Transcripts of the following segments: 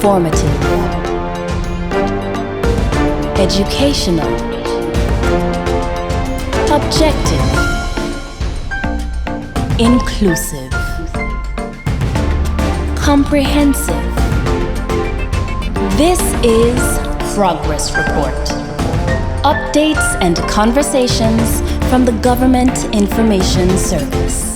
Informative, educational, objective, inclusive, comprehensive. This is Progress Report. Updates and conversations from the Government Information Service.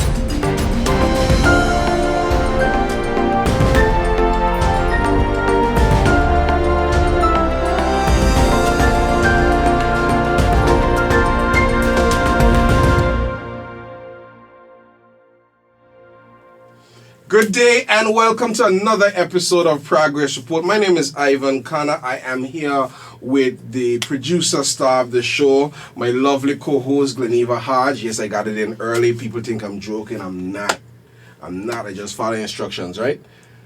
Good day and welcome to another episode of Progress Report. My name is Ivan Khanna. I am here with the producer star of the show, my lovely co-host Gleneva Hodge. Yes, I got it in early. People think I'm joking. I'm not. I just follow instructions, right?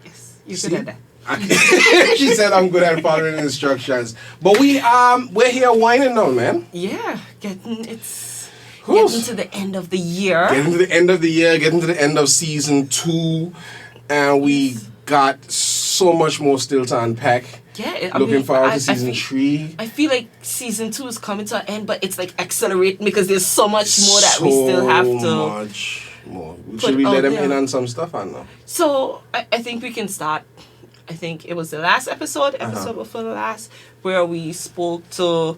Yes, you're good at that. She said I'm good at following instructions. But we're here whining now, man. Yeah, getting to the end of the year. Getting to the end of the year, getting to the end of season 2, and we got so much more still to unpack. Yeah, Looking forward to season 3. I feel like season 2 is coming to an end, but it's like accelerating because there's so much more that we still have to. So much more. Should we let them in on some stuff or no? So I think we can start. I think it was the last episode before the last, where we spoke to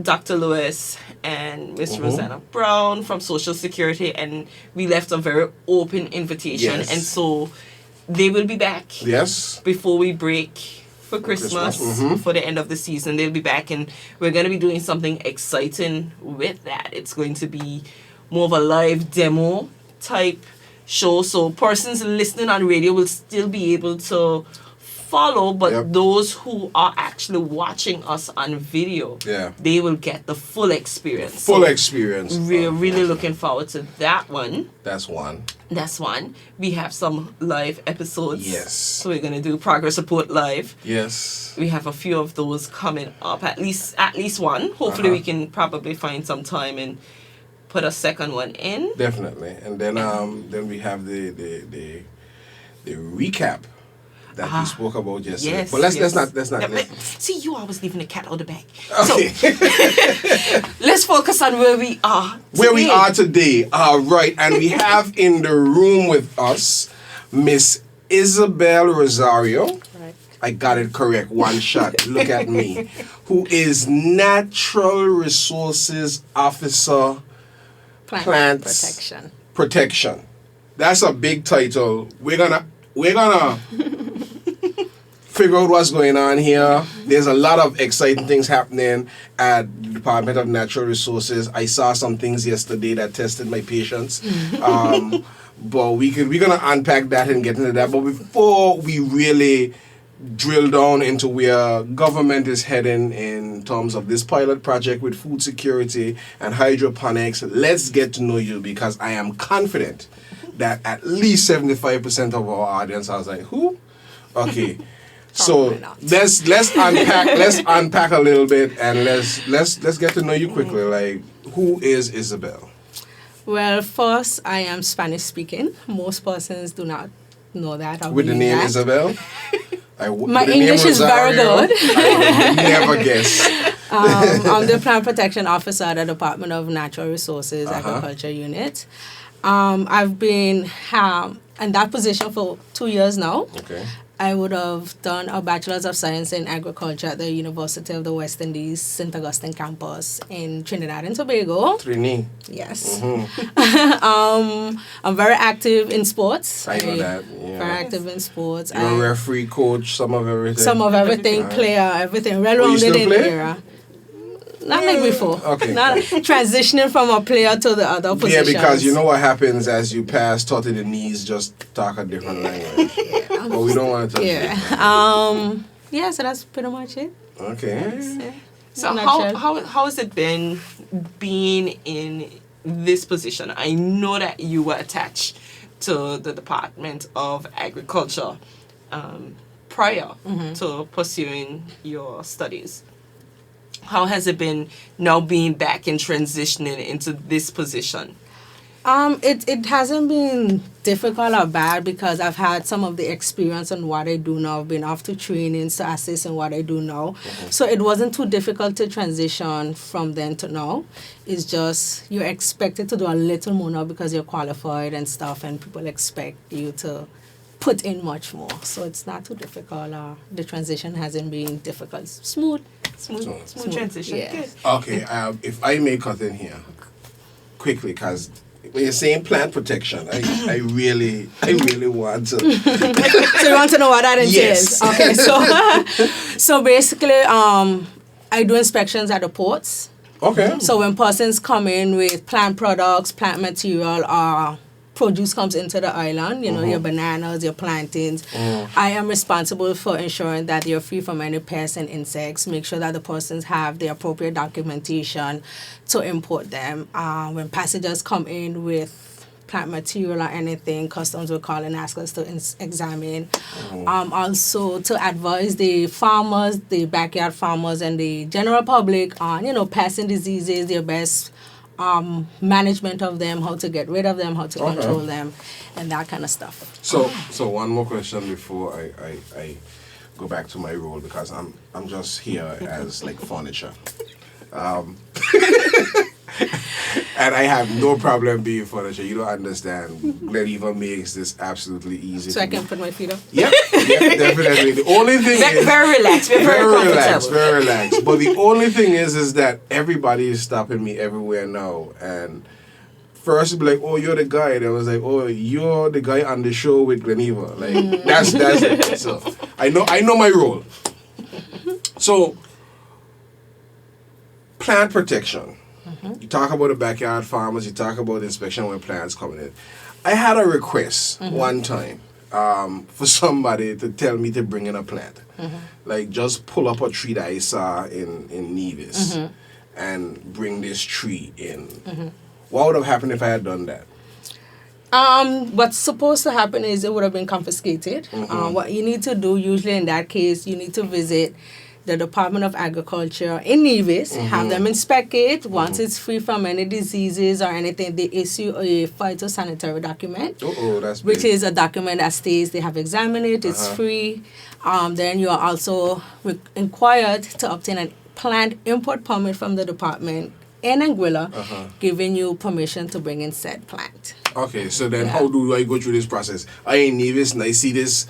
Dr. Lewis and Miss Rosanna Brown from Social Security, and we left a very open invitation. Yes. And so they will be back. Yes. Before we break for Christmas. For the end of the season. They'll be back, and we're going to be doing something exciting with that. It's going to be more of a live demo type show. So persons listening on radio will still be able to follow, but those who are actually watching us on video, they will get the full experience. We're really looking forward to that one. That's one. We have some live episodes. Yes. So we're gonna do Progress Report live. Yes. We have a few of those coming up. At least one. Hopefully we can probably find some time and put a second one in. Definitely. And then we have the recap that we spoke about yesterday. Yes, but let's not. See, you always leaving the cat out of the bag. Okay. So let's focus on where we are today. Where we are today. Right. And we have in the room with us Miss Isabel Rosario. Right. I got it correct. One shot. Look at me. Who is Natural Resources Officer, Plant Protection. That's a big title. We're gonna figure out what's going on here. There's a lot of exciting things happening at the Department of Natural Resources. I saw some things yesterday that tested my patience. But we're gonna unpack that and get into that. But before we really drill down into where government is heading in terms of this pilot project with food security and hydroponics, let's get to know you, because I am confident that at least 75% of our audience are like, who? Okay. So let's unpack a little bit, and let's get to know you quickly. Like, who is Isabel? Well, first, I am Spanish speaking. Most persons do not know that. With the name Isabel? My English is very good. I would never guess. I'm the Plant Protection Officer at the Department of Natural Resources Agriculture Unit. I've been in that position for 2 years now. Okay. I would have done a Bachelor's of Science in Agriculture at the University of the West Indies, St. Augustine campus in Trinidad and Tobago. Trini. Yes. I'm very active in sports. I know that. Yeah. Very active in sports. You're a referee, coach, some of everything. Player, everything. Well-rounded in the era. Not like before. Okay. Not transitioning from a player to the other positions. Yeah, because you know what happens as you pass, taught in the knees, just talk a different language. But we don't want to touch it. So that's pretty much it. Okay. So how has it been being in this position? I know that you were attached to the Department of Agriculture prior to pursuing your studies. How has it been now being back and transitioning into this position? It hasn't been difficult or bad because I've had some of the experience on what I do now. I've been off to trainings to assist in what I do now. So it wasn't too difficult to transition from then to now. It's just you're expected to do a little more now because you're qualified and stuff, and people expect you to put in much more. So it's not too difficult. The transition hasn't been difficult. Smooth transition. Yeah. Good. Okay, if I may cut in here quickly, because when you're saying plant protection, I really want to. So you want to know what that entails? Yes. Okay, so basically, I do inspections at the ports. Okay. So when persons come in with plant products, plant material, or produce comes into the island, your bananas, your plantains, I am responsible for ensuring that they're free from any pests and insects, make sure that the persons have the appropriate documentation to import them. When passengers come in with plant material or anything, customs will call and ask us to examine. Also to advise the farmers, the backyard farmers, and the general public on, pests and diseases, their best management of them, how to get rid of them, how to control them, and that kind of stuff. So one more question before I go back to my role, because I'm just here as like furniture. And I have no problem being furniture. You don't understand. Gleneva makes this absolutely easy. So I can put my feet up? Yep, definitely. The only thing is... Very relaxed. Very relaxed. But the only thing is that everybody is stopping me everywhere now. And first, be like, oh, you're the guy. And I was like, oh, you're the guy on the show with Gleneva. Like, that's it. So I know my role. So, plant protection. You talk about the backyard farmers, you talk about inspection when plants coming in. I had a request one time for somebody to tell me to bring in a plant. Like, just pull up a tree that I saw in Nevis and bring this tree in. What would have happened if I had done that? What's supposed to happen is it would have been confiscated. What you need to do usually in that case, you need to visit the Department of Agriculture in Nevis, have them inspect it. Once it's free from any diseases or anything, they issue a phytosanitary document, that's which big. is a document that states they have examined it, it's free. Then you are also required to obtain a plant import permit from the department in Anguilla, giving you permission to bring in said plant. Okay, so then how do I go through this process? I in Nevis and I see this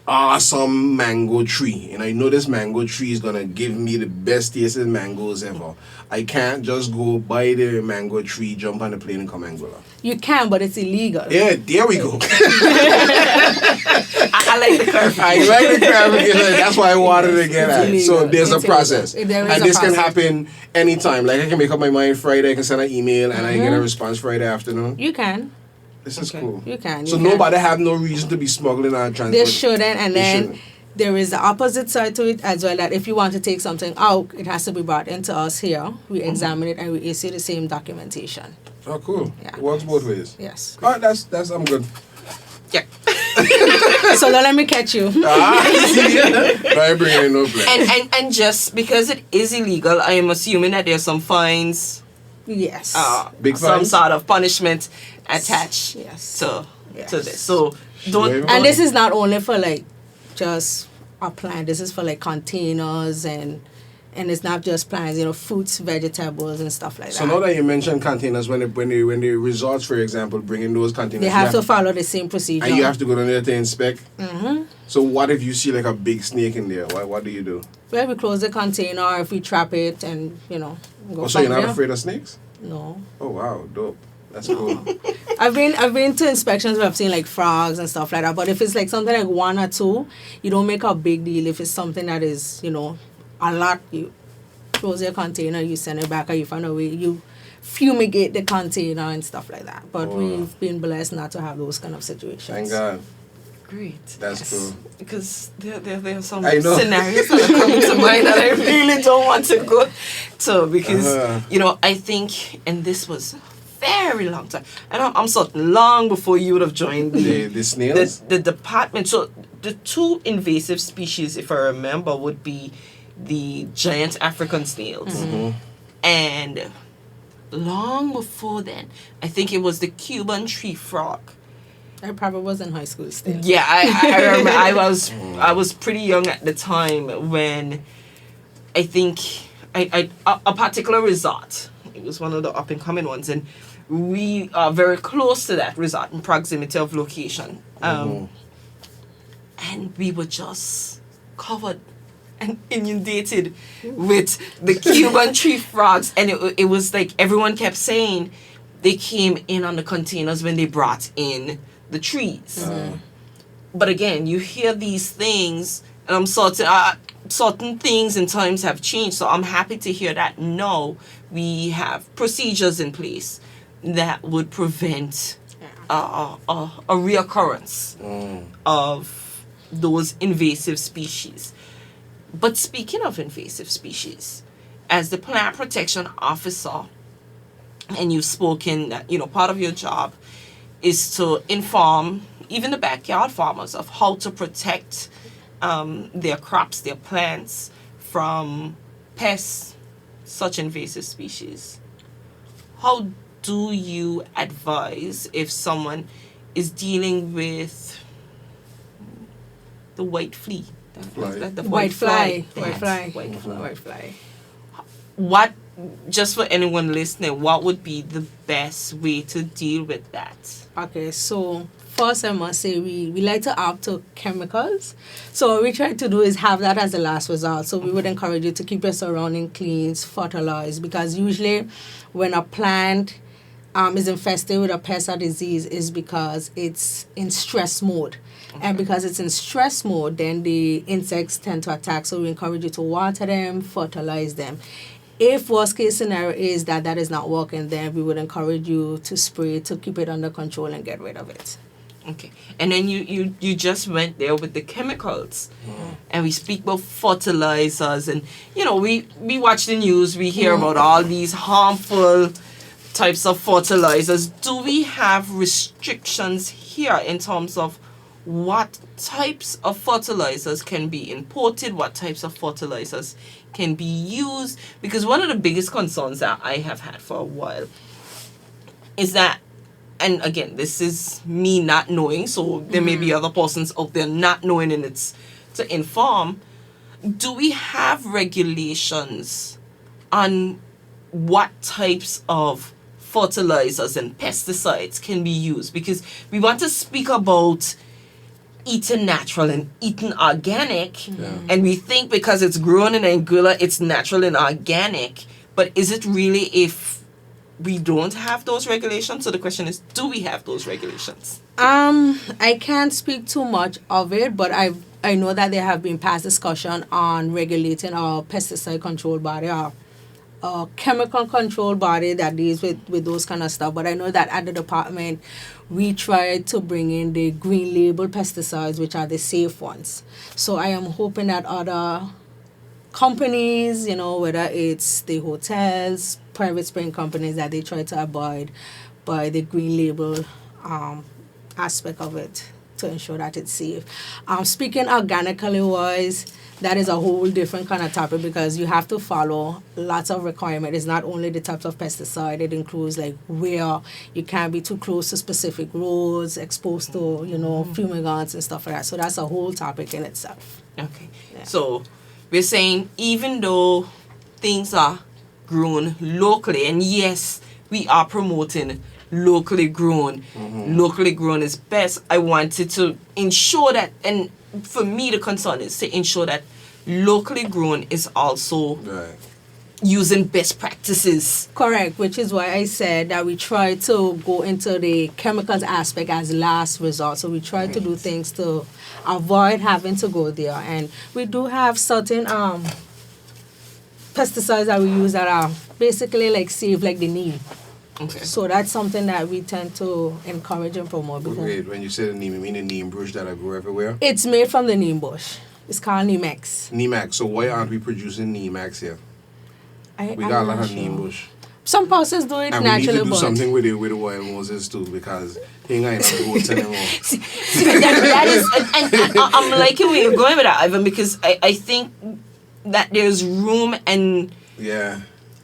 awesome mango tree, and I know this mango tree is gonna give me the best tasting mangoes ever. I can't just go buy the mango tree, jump on the plane, and come Anguilla. You can, but it's illegal. Yeah, there we go. I like the clarification. I like the clarification. That's why I wanted to get at. So there's a process, and this can happen anytime. Like I can make up my mind Friday, I can send an email, and I get a response Friday afternoon. You can. This is cool. You can. So nobody have no reason to be smuggling and transporting. They shouldn't, and then there is the opposite side to it as well, that if you want to take something out, it has to be brought into us here. We examine it and we issue the same documentation. Oh, cool. Yeah. It works both ways. Yes. All right, that's I'm good. Yeah. So don't let me catch you. I bring in no plan. And just because it is illegal, I am assuming that there's some fines. Yes. Big some fines? sort of punishment attached Yes. to this. So don't. And this is not only for like just a plant. This is for like containers and it's not just plants. Fruits, vegetables, and stuff like that. So now that you mentioned containers, when the resorts, for example, bring in those containers, they have to follow the same procedure. and you have to go down there to inspect. So what if you see like a big snake in there? What do you do? Well, we close the container if we trap it, and go. So you're not there. afraid of snakes? No. Oh wow, dope. That's cool. I've been to inspections where I've seen like frogs and stuff like that. But if it's like something like one or two, you don't make a big deal. If it's something that is a lot, you close your container, you send it back, or you find a way you fumigate the container and stuff like that. But we've been blessed not to have those kind of situations. Thank God. Great. That's cool. Because there are some I know. scenarios that are coming to mind that I really don't want to go to because I think, and this was a very long time, and I'm certain long before you would have joined the snails. The department. So the two invasive species, if I remember, would be the giant African snails and long before then, I think it was the Cuban tree frog. I probably was in high school still. Yeah, I remember I was pretty young at the time when I think a particular resort, it was one of the up and coming ones, and we are very close to that resort in proximity of location. And we were just covered and inundated with the Cuban tree frogs, and it was like everyone kept saying they came in on the containers when they brought in the trees. But again, you hear these things, and I'm certain things and times have changed, so I'm happy to hear that now we have procedures in place that would prevent a reoccurrence of those invasive species. But speaking of invasive species, as the plant protection officer, and you've spoken that, part of your job is to inform even the backyard farmers of how to protect their crops, their plants from pests, such invasive species. How do you advise if someone is dealing with the white flea? The White fly. What, just for anyone listening, what would be the best way to deal with that? Okay, so first I must say we like to opt to chemicals. So what we try to do is have that as the last result. So we would encourage you to keep your surrounding clean, fertilized, because usually when a plant is infested with a pest or disease is because it's in stress mode. Okay. And because it's in stress mode, then the insects tend to attack. So we encourage you to water them, fertilize them. If worst case scenario is that is not working, then we would encourage you to spray to keep it under control and get rid of it. Okay. And then you just went there with the chemicals. And we speak about fertilizers, and we watch the news, we hear about all these harmful types of fertilizers. Do we have restrictions here in terms of what types of fertilizers can be imported, what types of fertilizers can be used? Because one of the biggest concerns that I have had for a while is that, and again, this is me not knowing, so there may be other persons out there not knowing, and it's to inform, do we have regulations on what types of fertilizers and pesticides can be used? Because we want to speak about eating natural and eating organic, and we think because it's grown in Anguilla it's natural and organic, but is it really if we don't have those regulations? So the question is, do we have those regulations? I can't speak too much of it, but I know that there have been past discussion on regulating our pesticide control body, our chemical control body that deals with those kind of stuff. But I know that at the department we tried to bring in the green label pesticides, which are the safe ones. So I am hoping that other companies, whether it's the hotels, private spraying companies, that they try to abide by the green label aspect of it to ensure that it's safe. Speaking organically wise, that is a whole different kind of topic, because you have to follow lots of requirements. It's not only the types of pesticide, it includes like where you can't be too close to specific roads, exposed to, fumigants and stuff like that. So that's a whole topic in itself. Okay. Yeah. So we're saying even though things are grown locally, and yes, we are promoting locally grown. Locally grown is best. I wanted to ensure that, and for me the concern is to ensure that locally grown is also using best practices. Correct, which is why I said that we try to go into the chemicals aspect as last resort. So we try to do things to avoid having to go there. And we do have certain pesticides that we use that are basically like safe, like the neem. Okay. So that's something that we tend to encourage and promote. Wait, when you say the neem, you mean the neem bush that I grow everywhere? It's made from the neem bush. It's called Neemax. Neemax. So why aren't we producing Neemax here? We got a lot of neem bush. Some persons do it and naturally, we need to do but something with the wild Moses too, because he ain't got no goats anymore. that is, and I'm liking where you're going with that, Ivan, because I think that there's room and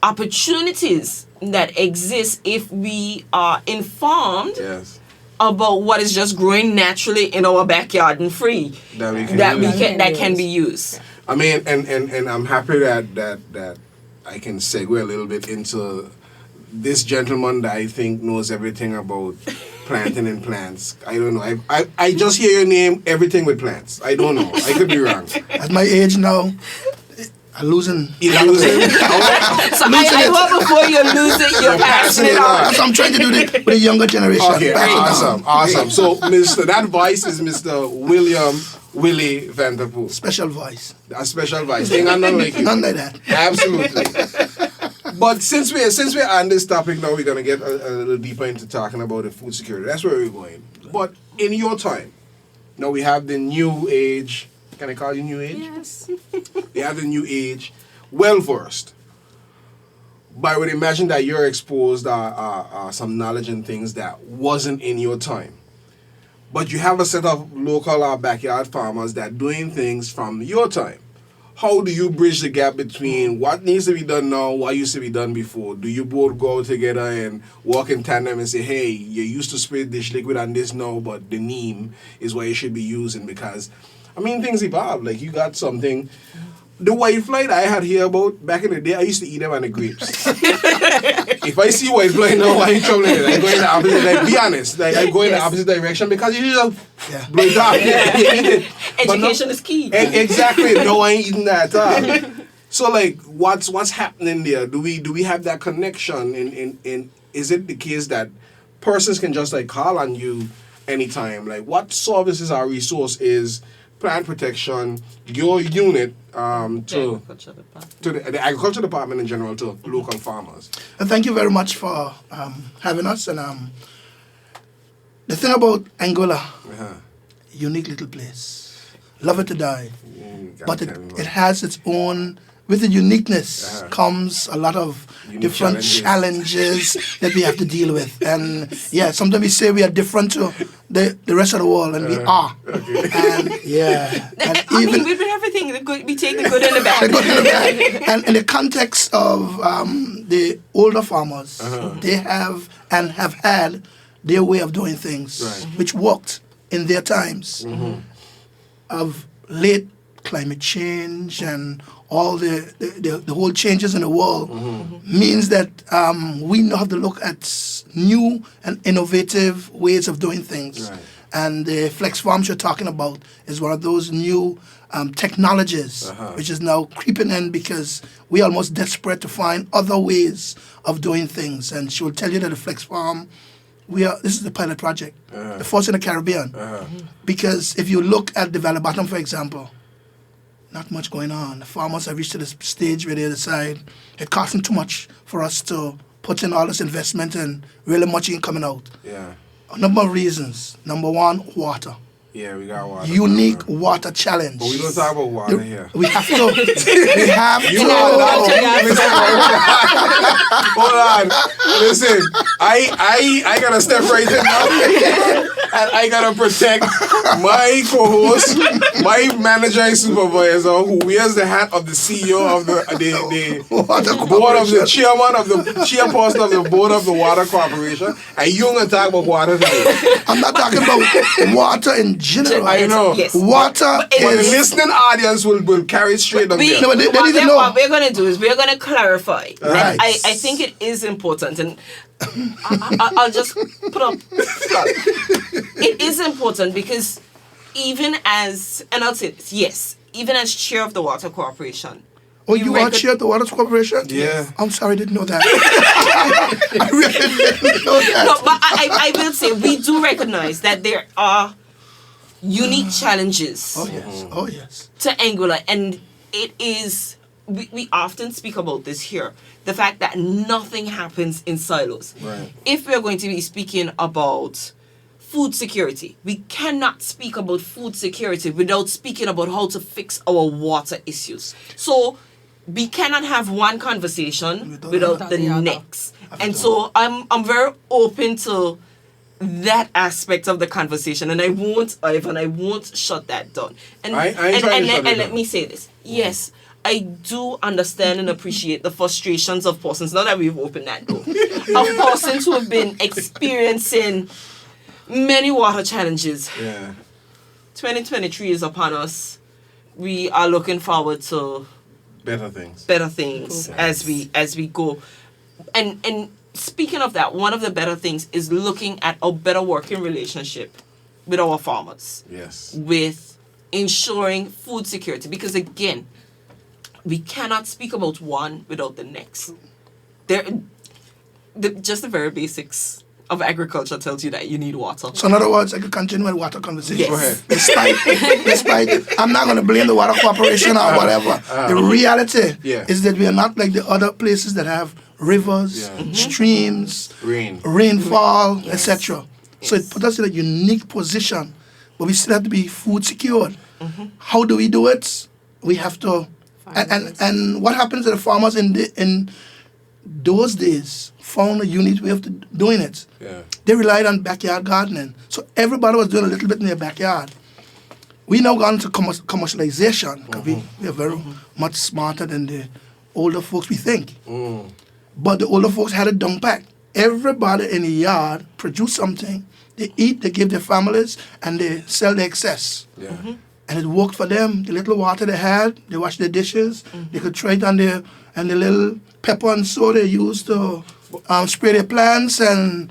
opportunities that exist if we are informed Yes. about what is just growing naturally in our backyard and free That we can that use. can be used. I mean, and I'm happy that I can segue a little bit into this gentleman that I think knows everything about planting and plants. I don't know. I just hear your name, everything with plants. I don't know. I could be wrong. At my age now, I'm losing. You losing? So I hope before you lose it, you're passing it on. That's what I'm trying to do with the younger generation. Okay, Pass it down. awesome. So, that voice is Mr. Willie Vanderpool. Special voice. A special voice. Ain't got none like you. None like that. Absolutely. But since we're on this topic now, we're gonna get a little deeper into talking about the food security. That's where we're going. But in your time, now we have the new age. Can I call you new age? Yes. We have the new age, well versed. But I would imagine that you're exposed some knowledge and things that wasn't in your time. But you have a set of local backyard farmers that doing things from your time. How do you bridge the gap between what needs to be done now, what used to be done before? Do you both go together and walk in tandem and say, hey, you used to spray dish liquid on this now, but the neem is what you should be using? Because, I mean, things evolve. Like, you got something. The whitefly that I had here about back in the day, I used to eat them on the grapes. If I see whitefly now, I ain't troubling it. I go in the opposite. Like, be honest. Like, I go in the opposite direction because you just blow it off. Education is key. Exactly. No, I ain't eating that at all. So, like, what's happening there? Do we have that connection? In is it the case that persons can just like call on you anytime? Like, what services or resource is plant protection, your unit, to the agriculture department in general, to local farmers? And thank you very much for having us. And the thing about Angola, unique little place. Love it to die. But it has its own, with the uniqueness comes a lot of Unique different challenges that we have to deal with. And yeah, sometimes we say we are different to the rest of the world, and we are. And yeah. And I mean, with everything, we take the good and the bad. the good and the bad. And in the context of the older farmers, they have and have had their way of doing things, which worked in their times. Of late, climate change and all the whole changes in the world means that we now have to look at new and innovative ways of doing things. And the flex farms you're talking about is one of those new technologies which is now creeping in because we're almost desperate to find other ways of doing things. And she will tell you that the flex farm, this is the pilot project, the first in the Caribbean. Because if you look at the Valley Bottom, for example, not much going on. The farmers have reached to the stage where they decide it costs them too much for us to put in all this investment and really much ain't coming out. A number of reasons. Number one, water. Yeah, we got water. Unique water challenge. But we don't talk about water here. We have to. We have to. Hold on. Listen, I gotta step right in now. And I gotta protect my co-host, my manager and supervisor, who wears the hat of the CEO of the board of the chairperson of the board of the water corporation. And you gonna talk about water today? I'm not talking about water in general. I know. Yes. Water But the is. listening audience will carry straight on there. No, they need to know. What we're going to do is we're going to clarify. Right. And I think it is important. And I'll just put up. It is important because even as, and I'll say this, yes, even as chair of the Water Corporation. Oh, you are chair of the Water Corporation? Yeah. I'm sorry, I didn't know that. I really didn't know that. No, but I will say we do recognize that there are unique challenges Oh, yes. Oh, yes. to Angola, and it is, we often speak about this here, the fact that nothing happens in silos. Right. If we're going to be speaking about food security, we cannot speak about food security without speaking about how to fix our water issues. So we cannot have one conversation without the next. And so I'm very open to that aspect of the conversation, and I won't shut that down. And I ain't trying to shut it let down. me say this. Yes, I do understand and appreciate the frustrations of persons, now that we've opened that door, of persons who have been experiencing many water challenges. Yeah. 2023 is upon us. We are looking forward to Better things. as we go. And speaking of that, one of the better things is looking at a better working relationship with our farmers. Yes. With ensuring food security, because again, we cannot speak about one without the next. Just the very basics of agriculture tells you that you need water. So in other words, I could continue with water conversation. Yes. Go ahead. Despite, I'm not going to blame the water corporation or whatever. The reality is that we are not like the other places that have rivers, streams, rainfall, etc. So it puts us in a unique position, but we still have to be food secured. How do we do it? We have to, and what happens to the farmers in those days found a unique way of doing it. Yeah. They relied on backyard gardening. So everybody was doing a little bit in their backyard. We now gone into commercialization because we are very much smarter than the older folks we think. But the older folks had it down pat. Everybody in the yard produced something. They eat, they give their families, and they sell the excess. Yeah. And it worked for them. The little water they had, they washed their dishes. They could try it on the little pepper and salt they used to spray their plants.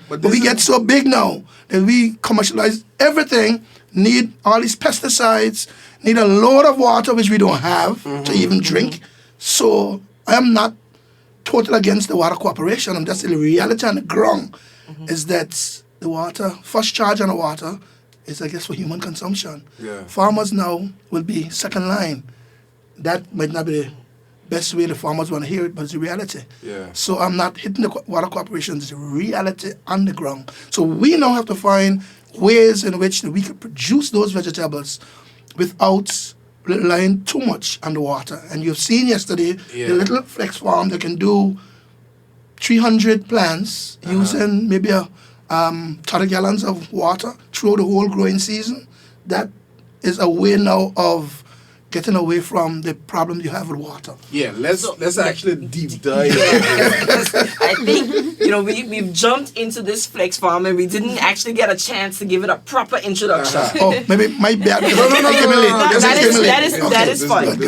But we get so big now that we commercialize everything, need all these pesticides, need a load of water which we don't have to even drink. So I am not total against the water corporation. I'm just the reality on the ground is that the water, first charge on the water is, I guess, for human consumption. Yeah. Farmers now will be second line. That might not be the best way the farmers want to hear it, but it's the reality. Yeah. So I'm not hitting the water corporation. It's the reality on the ground. So we now have to find ways in which we can produce those vegetables without relying too much on the water. And you've seen yesterday the little flex farm that can do 300 plants using maybe 30 gallons of water through the whole growing season. That is a way now of getting away from the problem you have with water. Yeah, let's actually deep dive. I think we've jumped into this flex farm and we didn't actually get a chance to give it a proper introduction. Oh, maybe my bad. No. That is fine.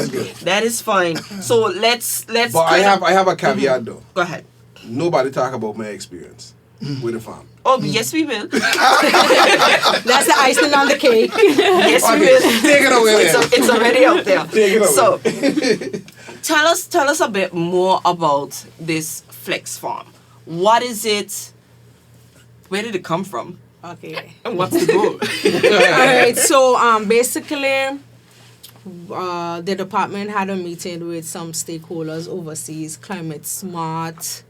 That is fine. So let's. But I have a caveat though. Go ahead. Nobody talk about my experience with the farm. Oh, yes, we will. That's the icing on the cake. Yes, we will. Take it away. It's already out there. Take it away. So, tell us a bit more about this flex farm. What is it? Where did it come from? Okay. And what's the goal? All right. So basically, the department had a meeting with some stakeholders overseas, Climate Smart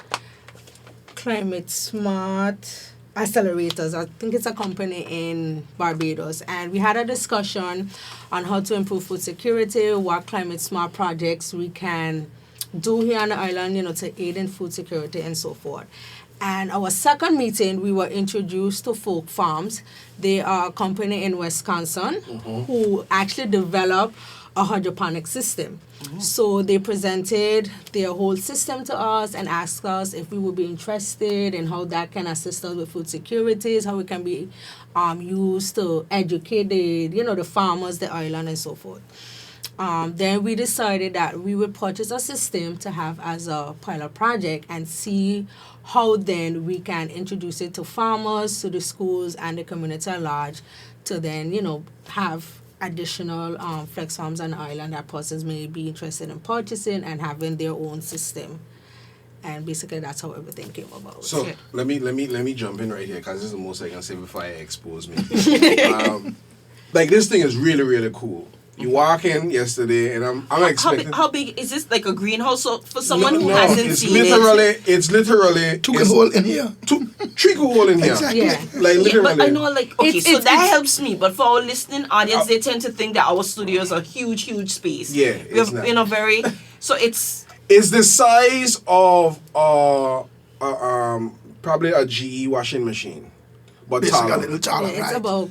Accelerators. I think it's a company in Barbados. And we had a discussion on how to improve food security, what climate smart projects we can do here on the island, to aid in food security and so forth. And our second meeting, we were introduced to Folk Farms. They are a company in Wisconsin who actually developed a hydroponic system. So they presented their whole system to us and asked us if we would be interested in how that can assist us with food securities, how it can be used to educate the farmers, the island, and so forth. Then we decided that we would purchase a system to have as a pilot project and see how then we can introduce it to farmers, to the schools, and the community at large to then, have additional flex farms on the island that persons may be interested in purchasing and having their own system. And basically that's how everything came about. So let me jump in right here because this is the most I can say before I expose me. This thing is really, really cool. You walk in yesterday, and I'm expecting. How big is this? Like a greenhouse? So for someone who hasn't seen it's literally 2 hole in here. 3 hole in here. Exactly. Yeah. Literally. But I know, so that helps me. But for our listening audience, they tend to think that our studio is a huge, huge space. Yeah, it's not. So it's the size of probably a GE washing machine, but Basically taller. a little taller, it's right? about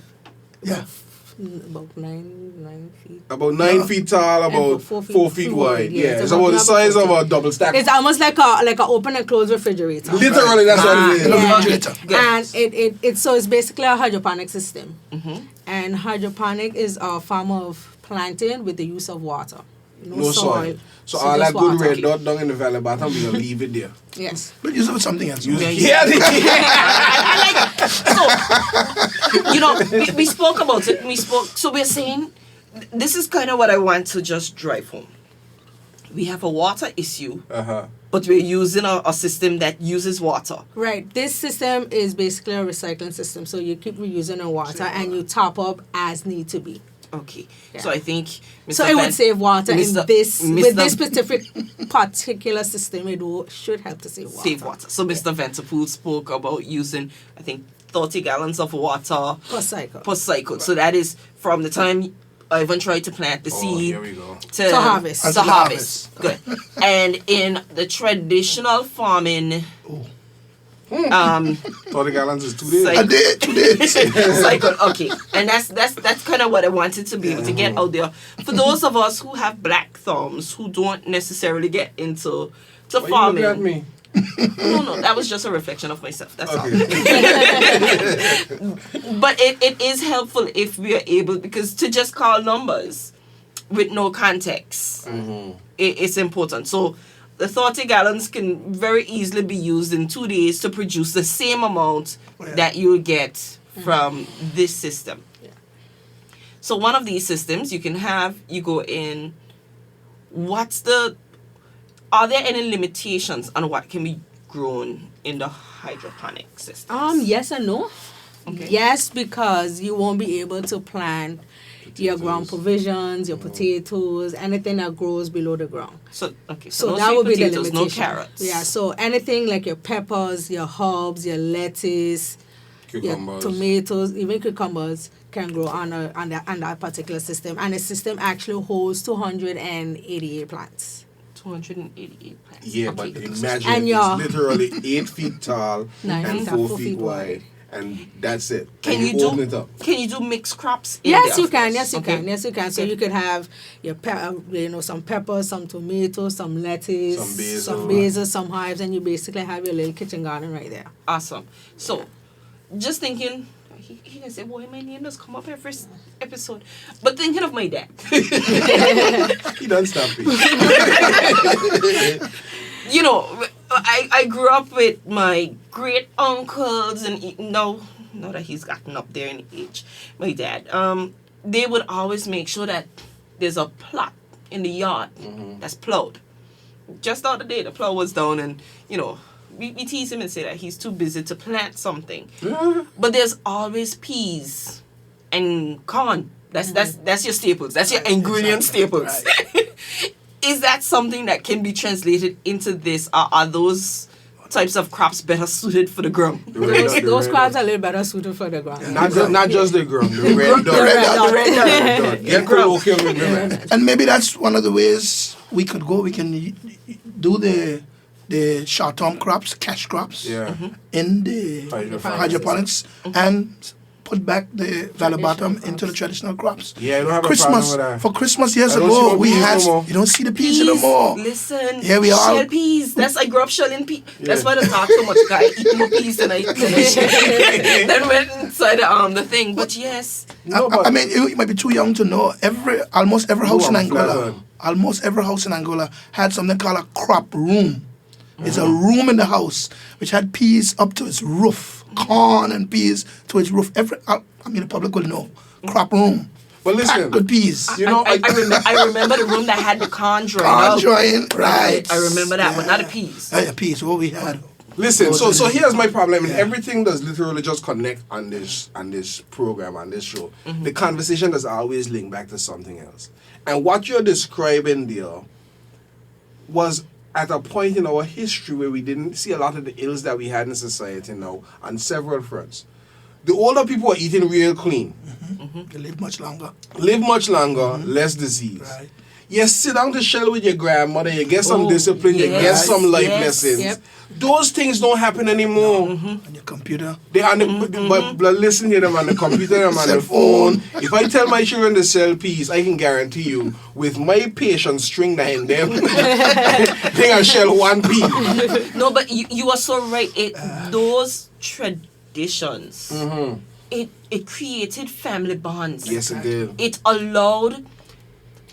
about 9 feet. About 9 feet tall, about 4 feet wide. Yeah, it's about the size of a double stack. It's almost like a open and closed refrigerator. Literally, that's what it is. Refrigerator. And it's basically a hydroponic system. And hydroponic is a form of planting with the use of water. No soil. So all that just good water. red dot down in the valley bottom, we're gonna leave it there. Yes. But use it for something else. Yeah. So, you know, we spoke about it. So we're saying, this is kind of what I want to just drive home. We have a water issue, but we're using a system that uses water. Right. This system is basically a recycling system. So you keep reusing the water and you top up as need to be. Okay. Yeah. So I think Mr. So it would save water with Mr. this particular system. Should help to save water. Save water. So Mr. Vanterpool spoke about using, I think, 30 gallons of water Per cycle. per cycle. So that is from the time Ivan tried to plant the seed here we go. to harvest. To Until harvest. Good. And in the traditional farming 30 gallons is 2 days. Cycle. A day, 2 days. cycle. Okay, and that's kind of what I wanted to be able to get out there for those of us who have black thumbs who don't necessarily get into Why farming. you looking at me? No, that was just a reflection of myself. That's all. Okay. But it is helpful if we are able, because to just call numbers with no context, it's important. So the 30 gallons can very easily be used in 2 days to produce the same amount that you would get from this system. Yeah. So one of these systems you go in, are there any limitations on what can be grown in the hydroponic system? Yes and no. Okay. Yes, because you won't be able to plant your ground provisions, your potatoes, anything that grows below the ground. So okay, So no that sweet would be the potatoes, limitation. no carrots. Yeah, so anything like your peppers, your herbs, your lettuce, your Cucumbers. tomatoes, even cucumbers can grow on that particular system. And the system actually holds 288 plants. 288 plants. Yeah, Okay. but imagine And it's literally 8 feet tall 9 and feet 4 feet wide. And that's it. Can and you open it up. Can you do mixed crops? In Yes, there? you can. Yes, you Okay. can. Yes, you can. So you could have your some peppers, some tomatoes, some lettuce, Some basil. some herbs, and you basically have your little kitchen garden right there. Awesome. So, just thinking, he can say, "Boy, my name does come up every episode," but thinking of my dad. He doesn't stop me. You know, I grew up with my great uncles, and now that he's gotten up there in age, my dad, they would always make sure that there's a plot in the yard that's plowed. Just the other day, the plow was down, and we tease him and say that he's too busy to plant something. But there's always peas and corn. That's your staples. That's your ingredient staples. Is that something that can be translated into this? Are those types of crops better suited for the ground? Those crops are a little better suited for the ground. Not just the ground, the red dot. The red dot. Get colloquial with me, man. And maybe that's one of the ways we could go. We can do the short-term crops, cash crops, Yeah. in the hydroponics and put back the valley bottom into the traditional crops. Yeah, I don't have a Christmas, problem with that. for Christmas years I don't see ago, no we peas had, no more. you don't see the peas Peas, anymore. listen. Here we are. Shell peas. I grew up shelling peas. That's Yeah. why I talk so much. I eat more peas than I then went inside the thing. But yes, No, but I mean, you might be too young to know. Almost every house in I'm Angola, flattered. almost every house in Angola had something called a crop room. It's a room in the house which had peas up to its roof, corn and peas to its roof. The public will know. Crop room. But listen, Packed with peas. you know, I remember the room that had the corn drying Corn out. drying, right. I remember that, but not the peas. Yeah, peas. What we had. listen. So here's my problem. And everything does literally just connect on this program, on this show. The conversation does always link back to something else. And what you're describing there was at a point in our history where we didn't see a lot of the ills that we had in society now on several fronts. The older people are eating real clean, They live much longer. live much longer, less disease. Right. You sit down to shell with your grandmother, you get some discipline, you get yes, some life yes. lessons. Yep. Those things don't happen anymore. On your computer. They on the, but listen to them on the computer, them on the phone. If I tell my children to sell peas, I can guarantee you, with my patience string behind them, they can shell one pea. No, but you are so right. Those traditions, it created family bonds. Yes, it did. It allowed,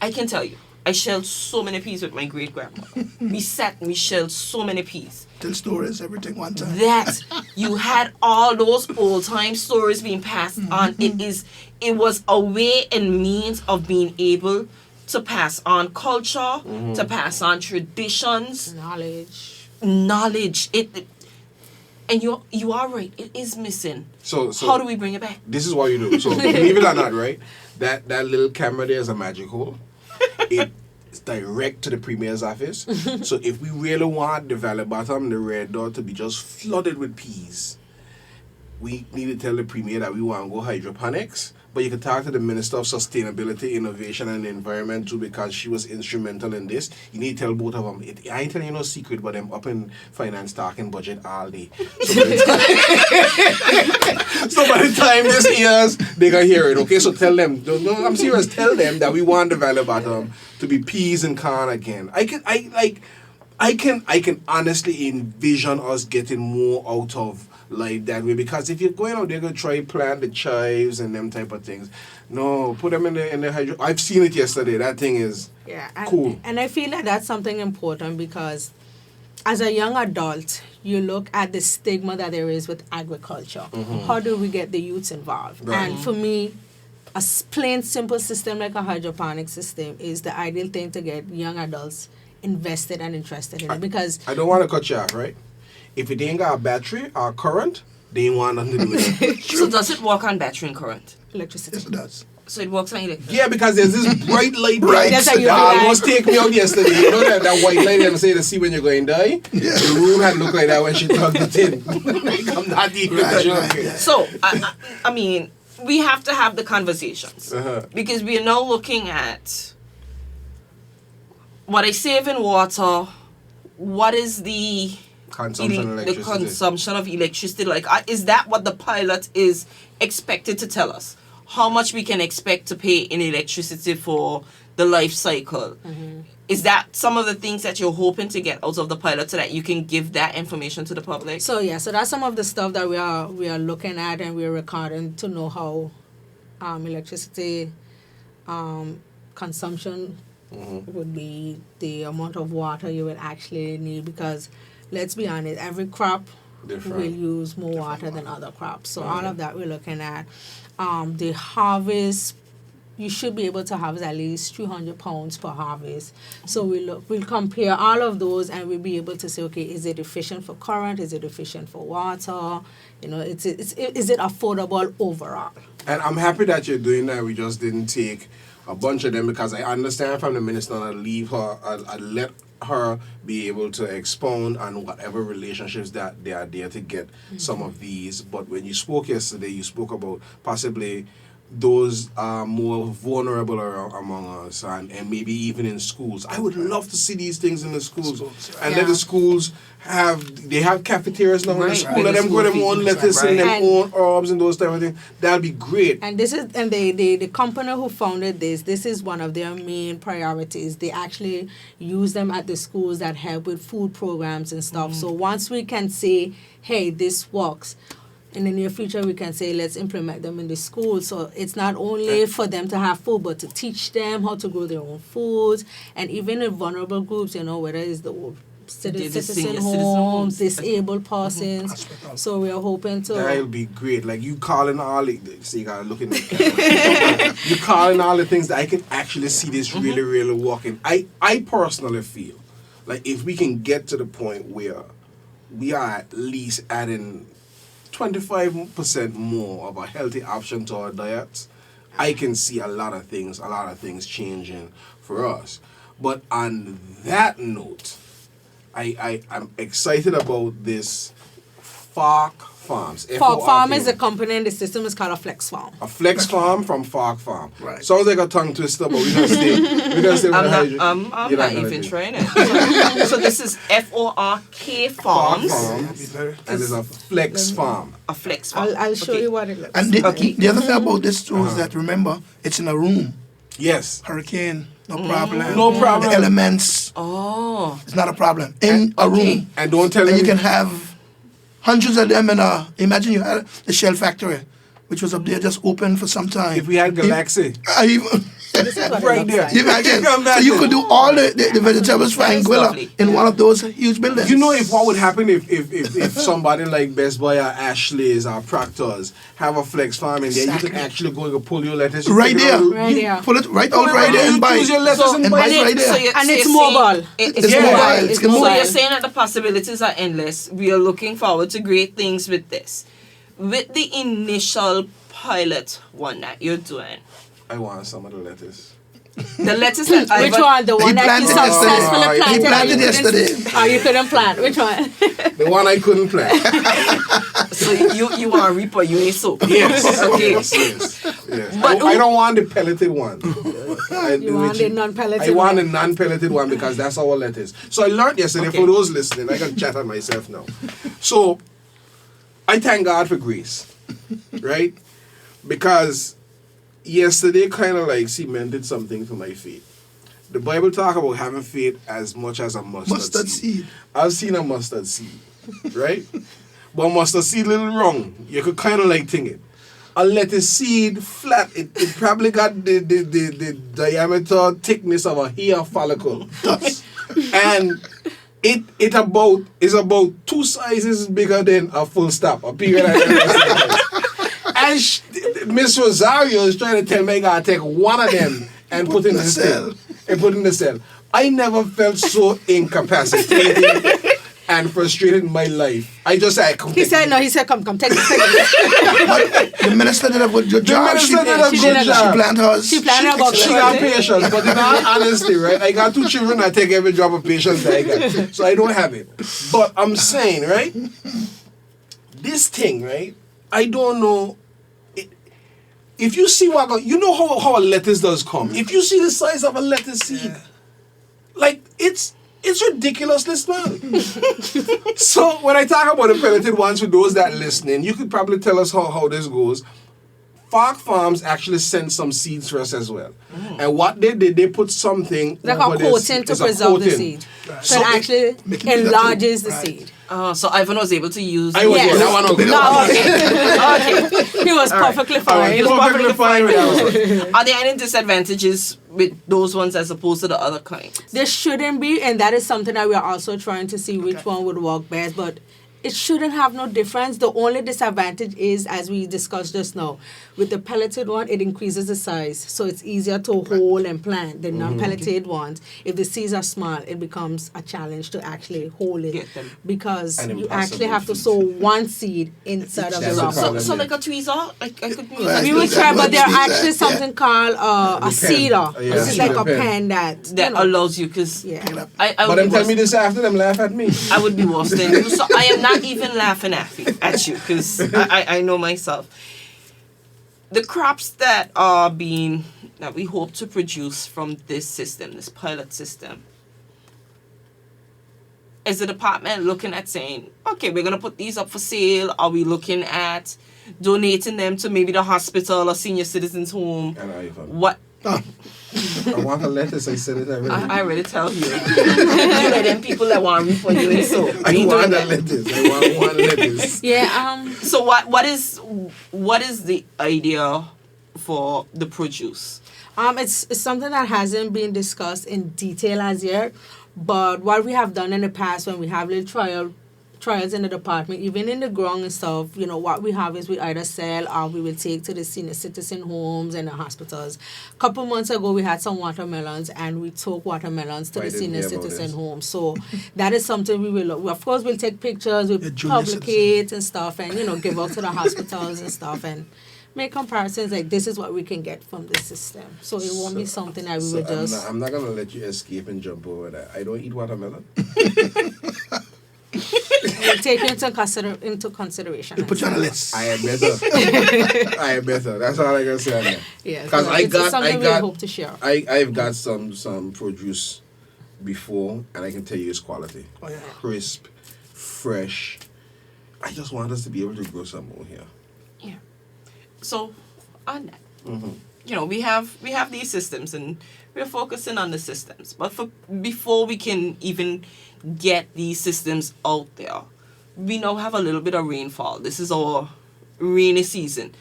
I can tell you, I shelled so many peas with my great grandmother. We sat and we shelled so many peas. Tell stories, everything one time. That you had all those old time stories being passed on. It was a way and means of being able to pass on culture, to pass on traditions, knowledge. And you are right. It is missing. So how do we bring it back? This is what you do. So believe it or not, right? That little camera there is a magic hole. It's direct to the premier's office. So if we really want the Valley Bottom, the Red Dot to be just flooded with peas, we need to tell the premier that we want to go hydroponics. But you can talk to the Minister of Sustainability, Innovation and Environment too, because she was instrumental in this. You need to tell both of them. I ain't telling you no secret, but I'm up in finance talking budget all day. So by the time this airs, they can hear it. Okay, so tell them. No, I'm serious. Tell them that we want the Valley Bottom to be peas and corn again. I can honestly envision us getting more out of life that way, because if you're going out there going to try plant the chives and them type of things, no, put them in the hydro. I've seen it yesterday. That thing is cool. And I feel like that's something important, because as a young adult, you look at the stigma that there is with agriculture. How do we get the youths involved? Right. And for me, a plain simple system like a hydroponic system is the ideal thing to get young adults invested and interested in it, because I don't want to cut you off, right? If it ain't got a battery or current, they ain't want nothing to do with it. So does it work on battery and current? electricity. Yes, it does. So it works on electricity? Yeah, because there's this bright light Right. That's how you that realize. almost take me out yesterday. You know that white light them say to see when you're going to die? Yeah. The room had looked like that when she plugged it in. Like, I'm not even joking. yeah. So, I mean, we have to have the conversations. Uh-huh. Because we are now looking at what I save in water, what is the Consumption of the electricity. consumption of electricity. Like, is that what the pilot is expected to tell us? How much we can expect to pay in electricity for the life cycle? Mm-hmm. Is that some of the things that you're hoping to get out of the pilot so that you can give that information to the public? So yeah, so that's some of the stuff that we are looking at and we're recording to know how electricity consumption would be, the amount of water you would actually need, because let's be honest, every crop Different. will use more water than other crops. So all of that we're looking at. The harvest, you should be able to harvest at least 300 pounds per harvest. So we'll compare all of those and we'll be able to say, okay, is it efficient for current? Is it efficient for water? You know, is it affordable overall? And I'm happy that you're doing that. We just didn't take a bunch of them, because I understand from the minister, I'd leave her, I'd let her be able to expound on whatever relationships that they are there to get some of these. But when you spoke yesterday, you spoke about possibly those more vulnerable among us, and maybe even in schools. I would love to see these things in the schools, and let the schools have cafeterias now in the Right. school. Let them grow their own lettuce and their own herbs and those type of things. That'd be great. And the company who founded this is one of their main priorities. They actually use them at the schools that help with food programs and stuff. So once we can say, hey, this works, in the near future we can say, let's implement them in the school. So it's not only for them to have food, but to teach them how to grow their own foods. And even in vulnerable groups, you know, whether it's the citizen homes, disabled persons. So we are hoping to... That'll be great. Like, you calling all the... So you gotta look in the camera. You calling all the things that I can actually see this really, really working. I personally feel like if we can get to the point where we are at least adding 25% more of a healthy option to our diets, I can see a lot of things changing for us. But on that note, I'm excited about this FARC Farms. Fog Farm is a company and the system is called a Flex Farm. A Flex Farm from Fog Farm. Right. Sounds like a tongue twister, but we're gonna stay. We're gonna stay with the hydrogen. I'm You're not gonna even do it. trying it. So this is FORK Fog Farms. Farms. And there's a Flex Farm. A Flex Farm. I'll show Okay. you what it looks And like. the other thing about this too is that, remember, it's in a room. Yes. Hurricane, no problem. No problem. The elements, Oh. it's not a problem. In a room. And don't tell And them you can have hundreds of them in a, imagine you had the Shell factory, which was up there just open for some time. if we had Galaxy. I even, This is what it Right looks there. like. you imagine, Come back so you there. could do all the vegetables for That is Anguilla lovely. in one of those huge buildings. You know if what would happen if somebody like Best Buy or Ashley's or Proctor's have a Flex Farm and then you could actually go and pull your lettuce. you Right take it there. out, Right you there. Pull it right pull out it right there you and buy. choose your lettuce and And buy buy it. right there. And it's you're mobile. saying- It's mobile. It's So mobile. you're saying that the possibilities are endless. We are looking forward to great things with this. With the initial pilot one that you're doing, I want some of the lettuce. the lettuce that Which one? The one that you planted yesterday. successfully He planted? or planted you couldn't- yesterday. Oh, you couldn't plant. Which one? The one I couldn't plant. So you want to reap or you ain't so. Yes. Okay. Yes. But I don't want the pelleted one. You want the non-pelleted I want one. the non-pelleted one because that's our lettuce. So I learned yesterday, Okay. for those listening, I can chat on myself now. So I thank God for grace, right? Because yesterday kind of like cemented something to my faith. The Bible talk about having faith as much as a mustard seed. I've seen a mustard seed, right? But mustard seed a little wrong. You could kind of like think it. A lettuce seed flat, it probably got the diameter thickness of a hair follicle. And it is about 2 sizes bigger than a full stop, a period. And Miss Rosario is trying to tell me I gotta take one of them and put in the cell. And put in the cell. I never felt so incapacitated and frustrated in my life. I just said, come He take said it. no. He said, come, take it. But the minister did a good job. minister did a She good job. planted hers. She planted about She got patience, but in all honesty, right? I got 2 children, I take every drop of patience that I got. So I don't have it. But I'm saying, right? This thing, right? I don't know. If you see you know how a lettuce does come. If you see the size of a lettuce seed, like it's ridiculously small. So when I talk about the pelleted ones, for those that listening, you could probably tell us how this goes. Fog Farms actually sent some seeds for us as well. And what they did, they put something Like over a this- coating to it's a preserve the coating. seed. Right. So So it it- actually Make it bigger enlarges too. the Right. seed. So Ivan was able to use. I was Yes. that one okay. No, okay. He was perfectly I fine. was perfectly fine with that one. Are there any disadvantages with those ones as opposed to the other kinds? There shouldn't be, and that is something that we are also trying to see which one would work best. But it shouldn't have no difference. The only disadvantage is, as we discussed just now, with the pelleted one, it increases the size, so it's easier to hold and plant. The non-pelleted ones, if the seeds are small, it becomes a challenge to actually hold it Get them. because An you actually impossible have to feat. sow one seed inside of the That's a rock. problem. So like a tweezer, I could use Right. We will try, but there's Exactly. actually something called a pen. cedar. Yeah, This is like cedar a pen. pen that that allows you, because yeah. I But would them be tell me worse. this after them laugh at me. I would be worse than you. So I am not even laughing at you because I know myself. The crops that we hope to produce from this system, this pilot system, is the department looking at saying, okay, we're gonna put these up for sale? Are we looking at donating them to maybe the hospital or senior citizens home? And Ivan. What? I want a lettuce, I said it already. I already tell you. You know them people that want to reap for you and so. I we ain't want doing a that. lettuce. I want one lettuce. Yeah. So what is the idea for the produce? It's something that hasn't been discussed in detail as yet, but what we have done in the past when we have little trials in the department, even in the ground and stuff, what we have is we either sell or we will take to the senior citizen homes and the hospitals. A couple months ago, we had some watermelons, and we took watermelons to I the didn't senior hear about citizen this. homes. So that is something of course, we'll take pictures, we'll junior publicate and stuff, and give out to the hospitals and stuff, and make comparisons like this is what we can get from the system. So it won't be something that we So will just. I'm not gonna let you escape and jump over that. I don't eat watermelon. take you into consideration. We put you on a list. I am better. That's all I can say on that. Yeah, Because it's something we hope to share. I've got some produce before, and I can tell you it's quality. Oh, yeah. Crisp, fresh. I just want us to be able to grow some more here. Yeah. So, on that, we have these systems, and we're focusing on the systems. But before we can even get these systems out there, we now have a little bit of rainfall. This is our rainy season.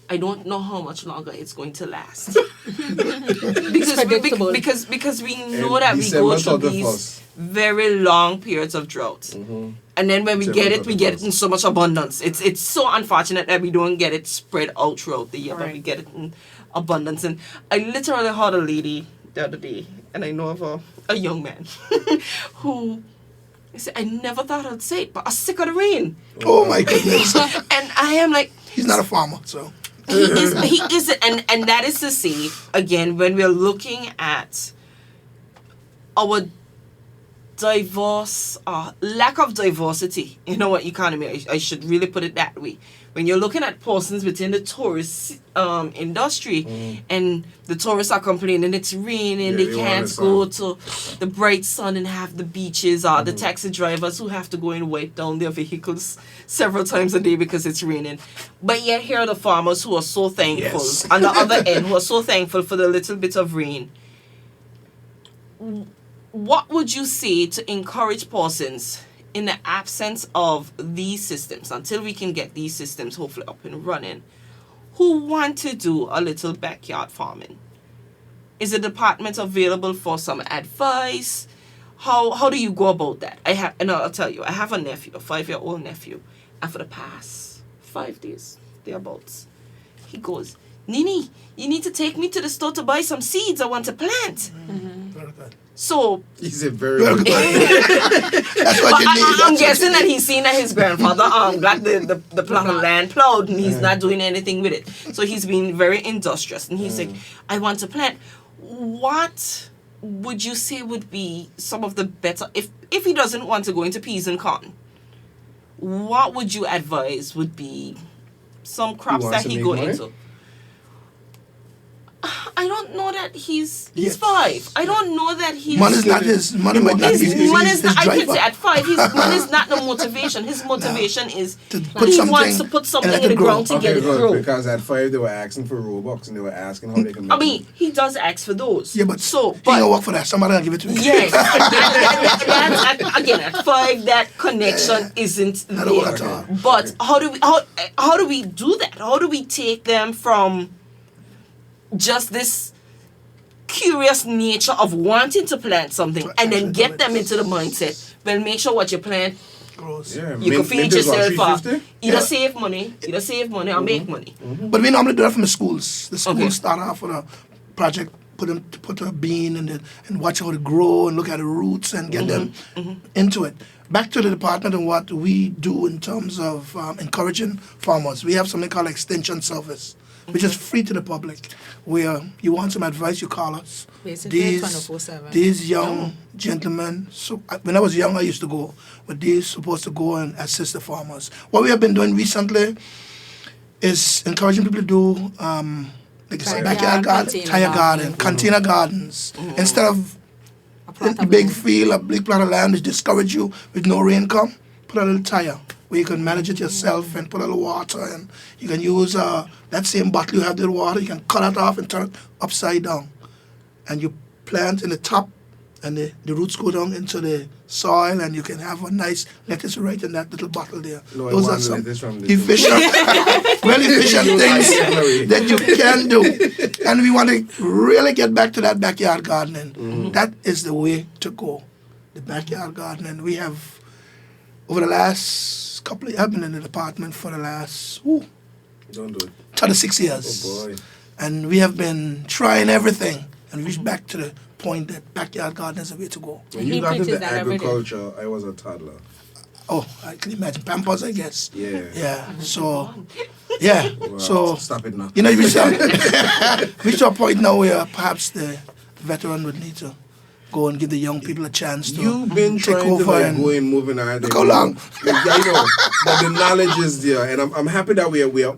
I don't know how much longer it's going to last. because we know that we go through these very long periods of drought. And then when we get it in so much abundance. It's so unfortunate that we don't get it spread out throughout the year, but we get it in abundance. And I literally heard a lady the other day, and I know of a young man who said, I never thought I'd say it, but I'm sick of the rain. Oh my goodness. And I am like, he's not a farmer, so he is, and that is to say, again, when we're looking at our lack of diversity in our economy, I should really put it that way. When you're looking at persons within the tourist industry, and the tourists are complaining it's raining, they can't go to the bright sun and have the beaches, or the taxi drivers who have to go and wipe down their vehicles several times a day because it's raining. But yet here are the farmers who are so thankful, on the other end, who are so thankful for the little bit of rain. What would you say to encourage persons in the absence of these systems, until we can get these systems hopefully up and running, who want to do a little backyard farming? Is the department available for some advice? How do you go about that? I'll tell you, I have a nephew, a 5-year-old nephew, and for the past 5 days, thereabouts, he goes, Nini, you need to take me to the store to buy some seeds I want to plant. very good. So he's a very good. That's what you need. I'm guessing that he's seen that his grandfather got the plot of land plowed, and he's not doing anything with it. So he's been very industrious, and he's like, I want to plant. What would you say would be some of the better, if he doesn't want to go into peas and cotton, what would you advise would be some crops that he go into? I don't know that he's 5. I don't know that he's... Money's not his... Money might not be his I driver. can say at 5, his money's not the motivation. His motivation is to he wants to put something in the ground to get it grow. Because at 5 they were asking for Robux, and they were asking how they can make I mean, he does ask for those. Yeah, but he ain't gonna work for that. Somebody will give it to him. Yes. Again, at 5, that connection isn't there. At all. But how do we do that? How do we take them from just this curious nature of wanting to plant something and then get them into the mindset, well, make sure what you plant Gross. you can feed yourself either save money or make money. But we normally do that from the schools. The schools start off with a project, put a bean and watch how it grow and look at the roots and get them into it. Back to the department and what we do in terms of encouraging farmers. We have something called Extension Service, which is free to the public, where you want some advice, you call us. Basically 24/7. These young gentlemen, so when I was young I used to go, but these supposed to go and assist the farmers. What we have been doing recently is encouraging people to do like a backyard garden, tire garden, container gardens. Instead of a big field, a big plot of land which discourage you with no rain come, put a little tire where you can manage it yourself and put a little water, and you can use that same bottle you have the water, you can cut it off and turn it upside down. And you plant in the top, and the roots go down into the soil, and you can have a nice lettuce right in that little bottle there. No, those are some efficient, well efficient things that you can do. And we want to really get back to that backyard gardening. That is the way to go. The backyard gardening. We have, over the last couple of years, I've been in the department for the last 36 years. Oh boy. And we have been trying everything and reached back to the point that backyard garden is the way to go. When you got into agriculture, I was a toddler. Oh, I can imagine. Pampers, I guess. Yeah. Yeah. So, yeah. Well, so, stop it now. You know, reach to a point now where perhaps the veteran would need to go and give the young people a chance to You've been take trying to over like and go and move in our look how long. I know, but the knowledge is there, and I'm happy that we are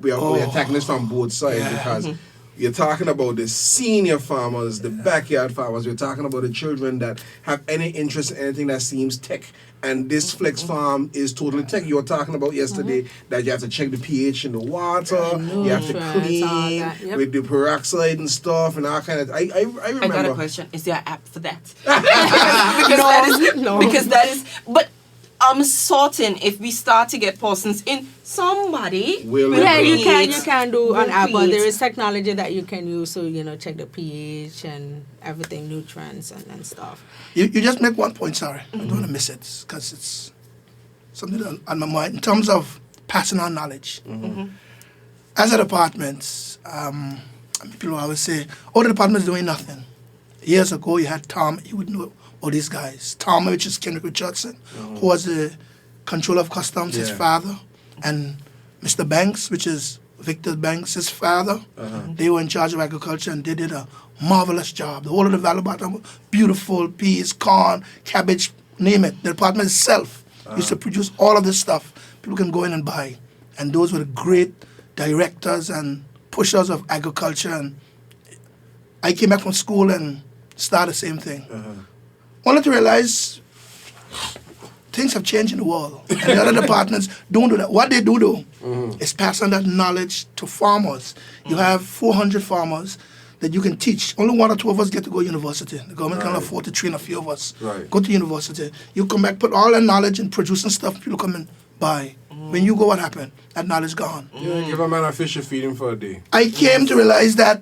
tackling this from both sides because you're talking about the senior farmers, the backyard farmers. We're talking about the children that have any interest in anything that seems tech. And this flex farm is totally tech. You were talking about yesterday that you have to check the pH in the water, you have to clean with the peroxide and stuff and all kind of. I remember. I got a question. Is there an app for that? because that is. But I'm certain if we start to get persons in, somebody will. Yeah, you can do an app, but create. there is technology that you can use, so check the pH and everything, nutrients and stuff. You just make one point, sorry. I don't want to miss it because it's something on my mind in terms of passing on knowledge. As a department, people always say, the department is doing nothing. Years ago, you had Tom, you would know all these guys. Tom, which is Kendrick Richardson, who was the controller of customs, his father, and Mr. Banks, which is Victor Banks, his father. They were in charge of agriculture and they did a marvelous job. The whole of the Valley Bottom, beautiful peas, corn, cabbage, name it. The department itself used to produce all of this stuff. People can go in and buy. And those were the great directors and pushers of agriculture. And I came back from school and started the same thing. Only to realize things have changed in the world. And the other departments don't do that. What they do, though, is pass on that knowledge to farmers. You have 400 farmers that you can teach. Only one or two of us get to go to university. The government can't afford to train a few of us. Go to university. You come back, put all that knowledge in producing stuff, people come and buy. When you go, what happened? That knowledge gone. Give a man a fish and feed him for a day. I came to realize that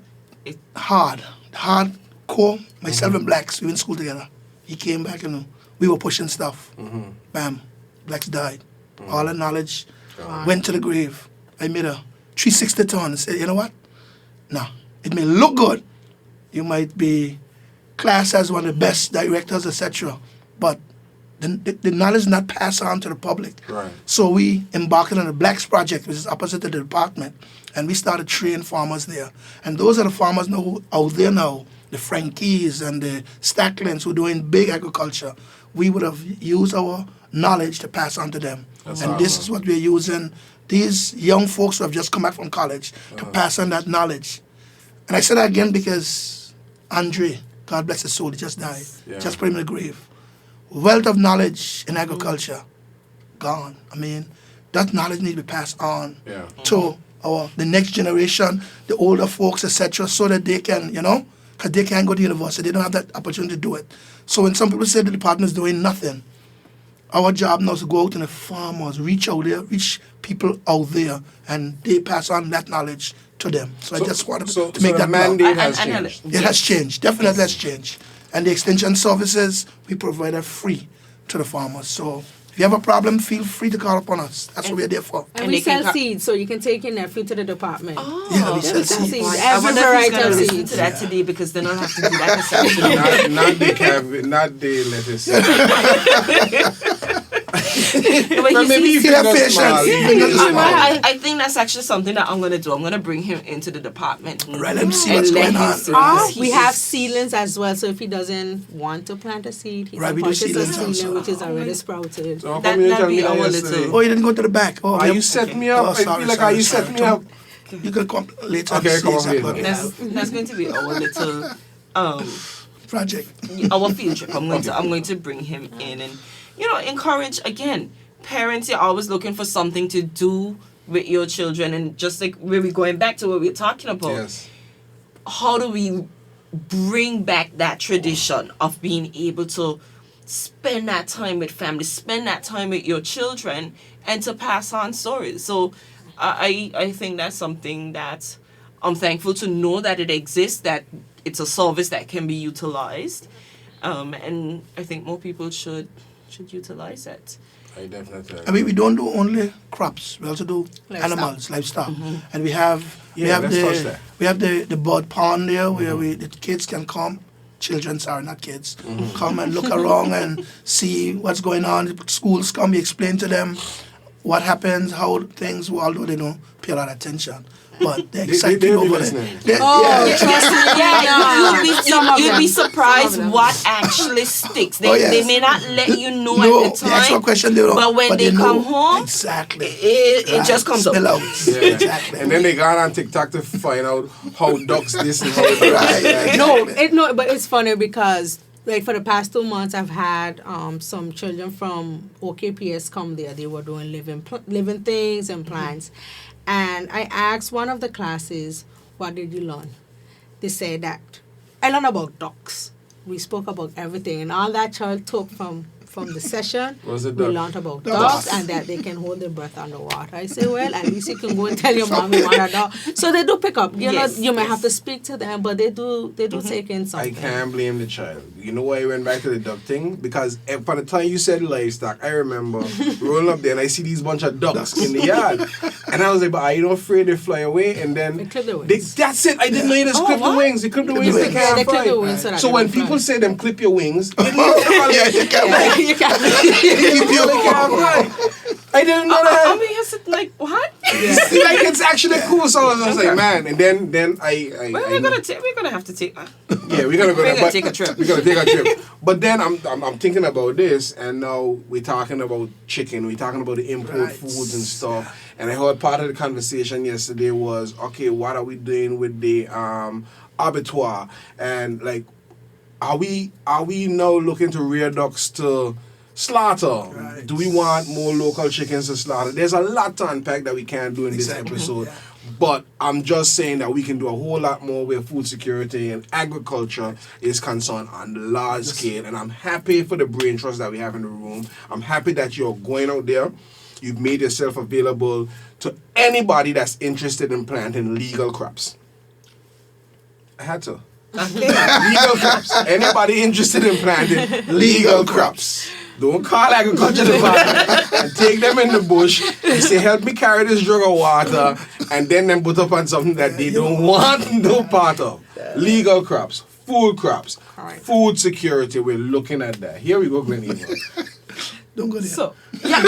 hardcore, myself and Blacks, we were in school together. He came back and we were pushing stuff. Bam, Blacks died. All that knowledge went to the grave. I made a 360 turn and said, you know what? No, it may look good. You might be classed as one of the best directors, etc. But the knowledge is not passed on to the public. So we embarked on the Blacks Project, which is opposite to the department, and we started training farmers there. And those are the farmers now who out there now, the Frankies and the Stacklins who are doing big agriculture. We would have used our knowledge to pass on to them. And this is what we're using, these young folks who have just come back from college, to pass on that knowledge. And I say that again because Andre, God bless his soul, he just died. Just put him in the grave. Wealth of knowledge in agriculture, gone. I mean, that knowledge needs to be passed on to the next generation, the older folks, etc., so that they can, because they can't go to university. They don't have that opportunity to do it. So when some people say the department is doing nothing, our job now is to go out to the farmers, reach out there, reach people out there, and they pass on that knowledge to them. So I just wanted to make that mandate has changed. It has changed. Definitely has changed. And the extension services, we provide are free to the farmers. So if you have a problem, feel free to call upon us. That's what we're there for. And we sell seeds, so you can take your nephew to the department. Yeah, we sell seeds. I wonder if he's going to listen to that today because then I'll have to do that this afternoon. not the lettuce. But maybe you have feel small. I think that's actually something that I'm going to do. I'm going to bring him into the department. Right, let me see what's going on. We have seedlings as well, so if he doesn't want to plant a seed, he can purchase a seedling which is already sprouted. So That'd be our little... Oh, you didn't go to the back. Oh, you set me up. I feel like you set me up. You can come later. Okay, come on later. That's going to be our little project. Our field trip. I'm going to bring him in and encourage again. Parents, you're always looking for something to do with your children, and just like we're going back to what we're talking about. How do we bring back that tradition of being able to spend that time with family, spend that time with your children, and to pass on stories? So I think that's something that I'm thankful to know that it exists, that it's a service that can be utilized, and I think more people should utilize it. I definitely. I mean, we don't do only crops. We also do animals, livestock, and we have the bird pond there where the kids can come. Children, sorry, not kids. Come and look around and see what's going on. Schools come, we explain to them what happens, how things, although they don't pay a lot of attention. But they're They excited be over listening. there. Trust me. You'd be surprised Some of them. what actually sticks. They, Oh, yes. they may not let you know No, at the the actual time, question they don't. but when they know. come home, Exactly. it just comes Spill up. out. Yeah. Exactly. And then they got on TikTok to find out how ducks this and how Right, that. No, but it's funny because like for the past 2 months, I've had some children from OKPS come there. They were doing living things and plants, and I asked one of the classes, "What did you learn?" They said that I learned about ducks. We spoke about everything, and all that child took from the session, Was it we duck? learned about Ducks. ducks and that they can hold their breath underwater. I say, well, at least you can go and tell your mom you want a dog. So they do pick up. You may have to speak to them, but they do take in I something. can't blame the child. You know why I went back to the duck thing? Because by the time you said livestock, I remember rolling up there and I see these bunch of ducks in the yard. And I was like, but are you not afraid they fly away? And then They clip their wings. that's it. I didn't know you just clip the what? wings. They clip the wings, they wings. can't They fly. clip their wings so that So they when don't fly. people say them clip your wings, it means Yeah, you can You can't. they can't fly. I didn't know that. I mean, it's like what? See, like it's actually cool. So I was like, man. And then I We're gonna have to take. yeah, we're gonna go. We're there, gonna but take a trip. We're gonna take a trip. But then I'm thinking about this, and now we're talking about chicken. We're talking about the import Right. foods and stuff. And I heard part of the conversation yesterday was, okay, what are we doing with the abattoir? And like, are we now looking to rear ducks to slaughter? Right. Do we want more local chickens to slaughter? There's a lot to unpack that we can't do in Exactly. this episode. Yeah. But I'm just saying that we can do a whole lot more where food security and agriculture is concerned on the large scale. And I'm happy for the brain trust that we have in the room. I'm happy that you're going out there. You've made yourself available to anybody that's interested in planting legal crops. I had to. Legal crops. Anybody interested in planting legal crops. Don't call agriculture department and take them in the bush and say, help me carry this jug of water, and then them put up on something that they don't want no part of. Legal crops, food crops, Correct. food security. We're looking at that. Here we go, Glen Eva. Don't go there. So yeah,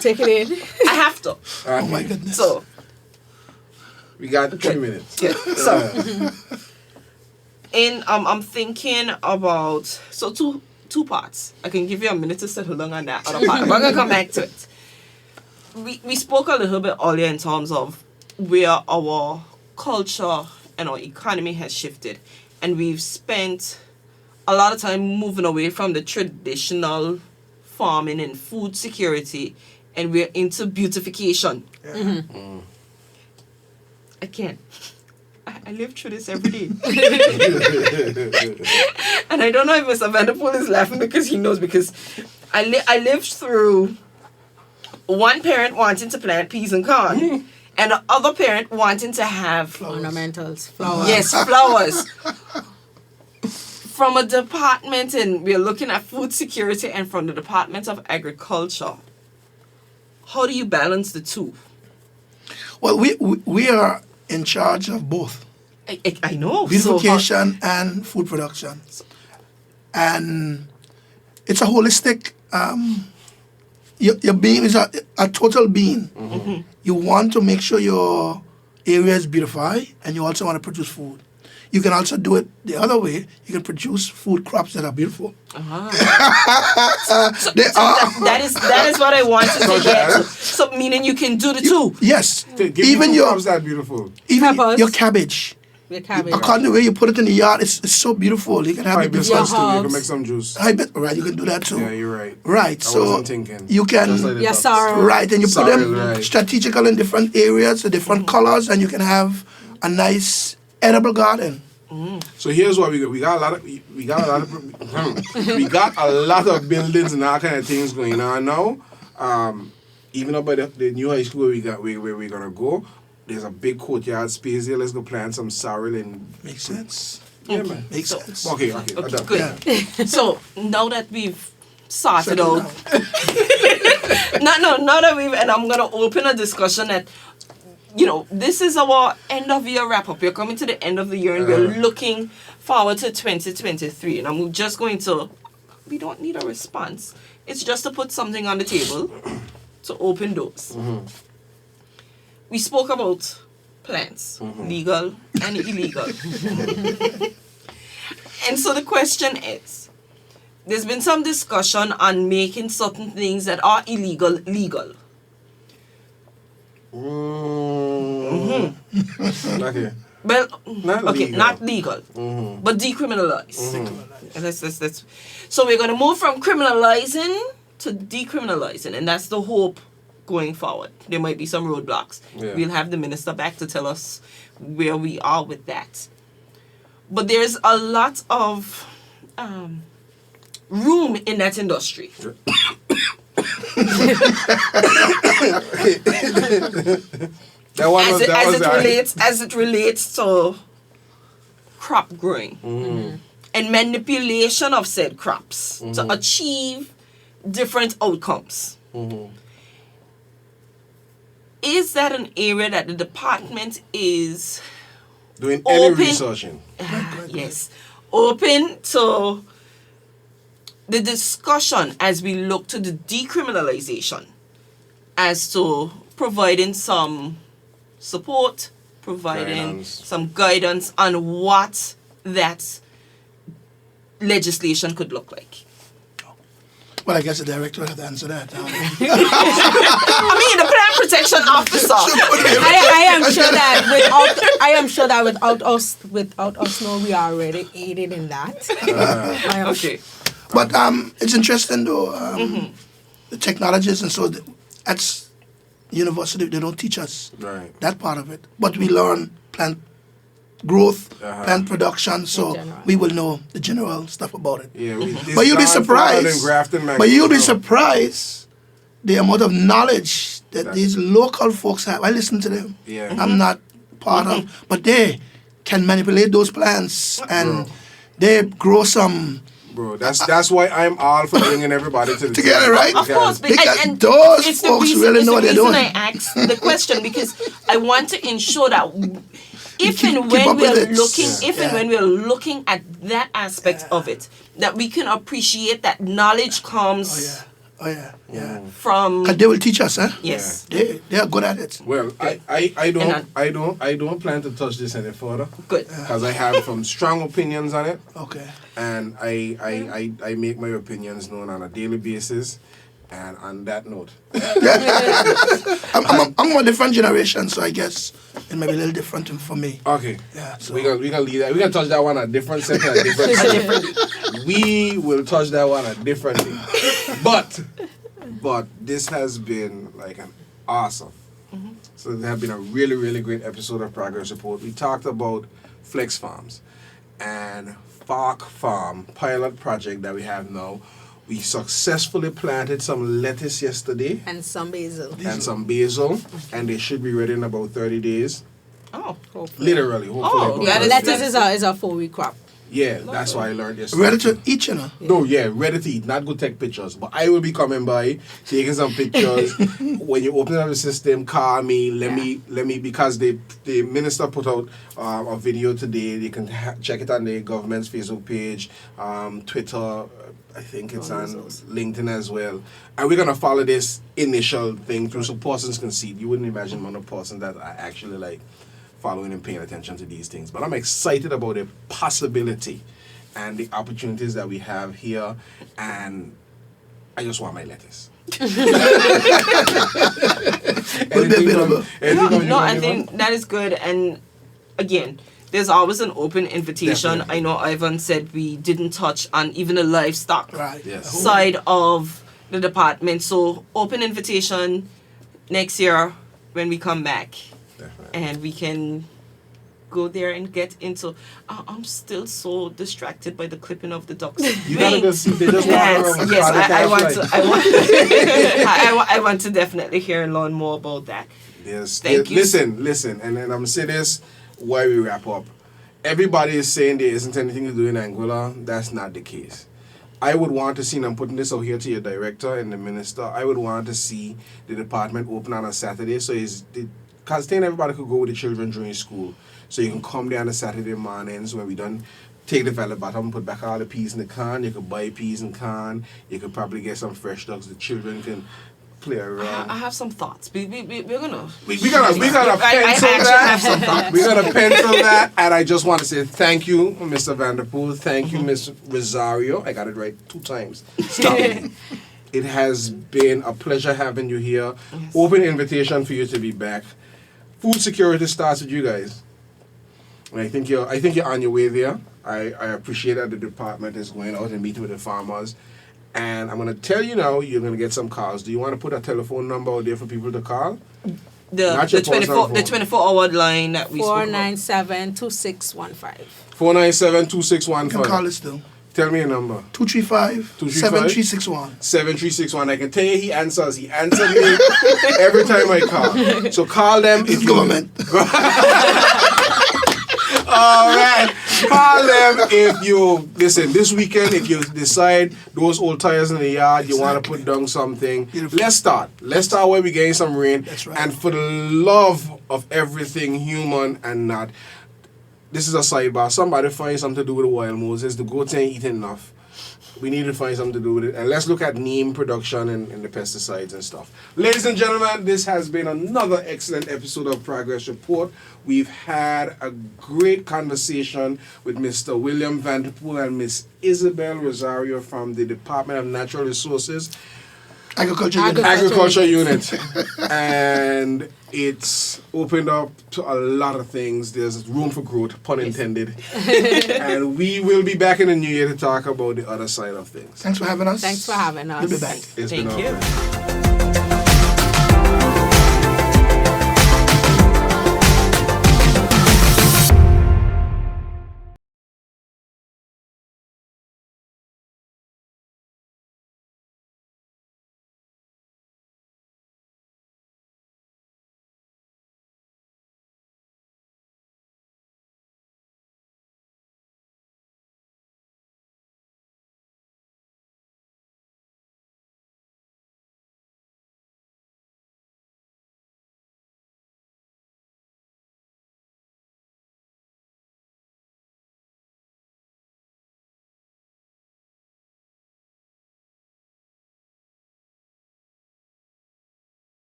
Take it in. I have to. Oh my goodness. So We got 3 minutes. yeah. So I'm thinking about two parts. I can give you a minute to settle down on that other part. We're gonna come back to it. We spoke a little bit earlier in terms of where our culture and our economy has shifted, and we've spent a lot of time moving away from the traditional farming and food security, and we're into beautification. I can't. I live through this every day. And I don't know if Mr. Vanderpool is laughing because he knows, because I lived through one parent wanting to plant peas and corn and the other parent wanting to have Ornamentals, flowers. yes, flowers. From a department, and we're looking at food security, and from the Department of Agriculture. How do you balance the two? Well, we are in charge of both I know. beautification and food production, and it's a holistic. Your being is a total being. You want to make sure your area is beautified, and you also want to produce food. You can also do it the other way. You can produce food crops that are beautiful. They are. That is what I wanted to get to. So meaning you can do the two. Yes, Give even me your crops that beautiful. even Peppers. your cabbage. The cabbage. According to the way you put it in the yard, it's so beautiful. You can have it Hibiscus too. You herbs. can make some juice. Right, you can do that too. Yeah, you're right. Right, I so wasn't thinking. you can Just like the Yeah, ducks. sorrow. right, and you put Sorry, them right. strategical in different areas, different colors, and you can have a nice edible garden. So here's what we got. We got a lot of buildings and all kind of things going on now. Even up by the new high school where we're gonna go, there's a big courtyard space there. Let's go plant some sorrel and Makes sense. yeah, man. Makes So- sense. Okay, Okay, adapt. good. So now that we've sorted Settle out, now that we've, and I'm gonna open a discussion that, this is our end of year wrap up. We're coming to the end of the year, and we're looking forward to 2023. And I'm just going to we don't need a response. It's just to put something on the table to open doors. We spoke about plants, legal and illegal. And so the question is, there's been some discussion on making certain things that are illegal legal. Okay. Well, Not okay, legal. not legal, but decriminalize. Let's. So we're going to move from criminalizing to decriminalizing, and that's the hope going forward. There might be some roadblocks. Yeah. We'll have the minister back to tell us where we are with that. But there's a lot of room in that industry. That one was, As it relates to crop growing and manipulation of said crops to achieve different outcomes. Is that an area that the department is doing any open- researching? Yes, open to the discussion as we look to the decriminalization, as to providing some support, providing Guidance. some guidance on what that legislation could look like. Well, I guess the director will have to answer that. I mean, the plant protection officer. I am sure that without us know, we are already aided in that. I am Okay. But it's interesting though. The technologists and so at university they don't teach us Right. that part of it, but we learn plant growth, plant production, so general. we will know the general stuff about it. Yeah, But you'll be surprised. But you'll be surprised. surprised the amount of knowledge that these local folks have. I listen to them. Yeah. I'm not part of, but they can manipulate those plants and they grow some Bro, that's why I'm all for bringing everybody to the together, table. right? Of course, but Because and those it's the folks reason, really it's know the what they're reason doing. I asked the question, because I want to ensure that if keep and when up with we're it. looking, Yeah. if and when we're looking at that aspect of it, that we can appreciate that knowledge comes Oh yeah. from. And they will teach us, huh? Yes. They are good at it. Well, I don't plan to touch this any further Good. because I have some strong opinions on it, Okay. and I make my opinions known on a daily basis. And on that note, I'm a different generation, so I guess it may be a little different for me. okay, Yeah. So we can leave that. We can touch that one at different second, at different second. We will touch that one at differently. But this has been like an awesome. So there have been a really, really great episode of Progress Report. We talked about Flex Farms and Fark Farm pilot project that we have now. We successfully planted some lettuce yesterday And some basil. and some basil, and they should be ready in about 30 days. Oh. Literally, hopefully. Oh, about yeah, 30 Lettuce days. is a 4-week crop. Yeah, that's why I learned yesterday. ready to eat, you know. No, yeah, ready to eat, not go take pictures. But I will be coming by, taking some pictures. When you open up the system, call me. Let me because the minister put out a video today. You can check it on the government's Facebook page, Twitter. I think it's on LinkedIn as well. And we're gonna follow this initial thing through so persons can see. You wouldn't imagine one of person that are actually like following and paying attention to these things. But I'm excited about the possibility and the opportunities that we have here, and I just want my lettuce. Will be available. No, I think that is good. And again, there's always an open invitation. Definitely. I know Ivan said we didn't touch on even the livestock Right. Yes. side of the department. So open invitation next year when we come back, Definitely. and we can go there and get into. I'm still so distracted by the clipping of the ducks. You gotta go see. They just walk around with Yes, product I want flashlight. to. I want to definitely hear and learn more about that. Yes. Thank you. Listen, and then I'm gonna say this while we wrap up. Everybody is saying there isn't anything to do in Anguilla. That's not the case. I would want to see, and I'm putting this out here to your director and the minister, I would want to see the department open on a Saturday, so because then everybody could go with the children during school. So you can come there on the Saturday mornings when we done take the valley bottom, put back all the peas in the can. You could buy peas in can. You could probably get some fresh ducks. The children can play around. I have some thoughts. We're gonna. We gotta pencil that. We're gonna pencil that. And I just want to say thank you, Mr. Vanderpool. Thank you, Ms. Rosario. I got it right 2 times. Stop it. It has been a pleasure having you here. Yes. Open invitation for you to be back. Food security starts with you guys. And I think you're on your way there. I appreciate that the department is going out and meeting with the farmers. And I'm going to tell you now, you're going to get some calls. Do you want to put a telephone number out there for people to call? The 24-hour line that we spoke about. 497-2615. 497-2615. You can call us still. Tell me a number. 235-7361. 7361. I can tell you he answers. He answers me every time I call. So call them if you... Government. All right. Call them if you... Listen, this weekend, if you decide those old tires in the yard, you want to put down something, Beautiful. let's start. Let's start where we're getting some rain. That's right. And for the love of everything human and not... This is a sidebar. Somebody find something to do with the wild Moses. The goats ain't eating enough. We need to find something to do with it. And let's look at neem production and the pesticides and stuff. Ladies and gentlemen, this has been another excellent episode of Progress Report. We've had a great conversation with Mr. William Vanderpool and Miss Isabel Rosario from the Department of Natural Resources. Agriculture Unit. And it's opened up to a lot of things. There's room for growth, pun intended. And we will be back in the new year to talk about the other side of things. Thanks for having us. Thanks for having us. We'll be back. It's Thank been you.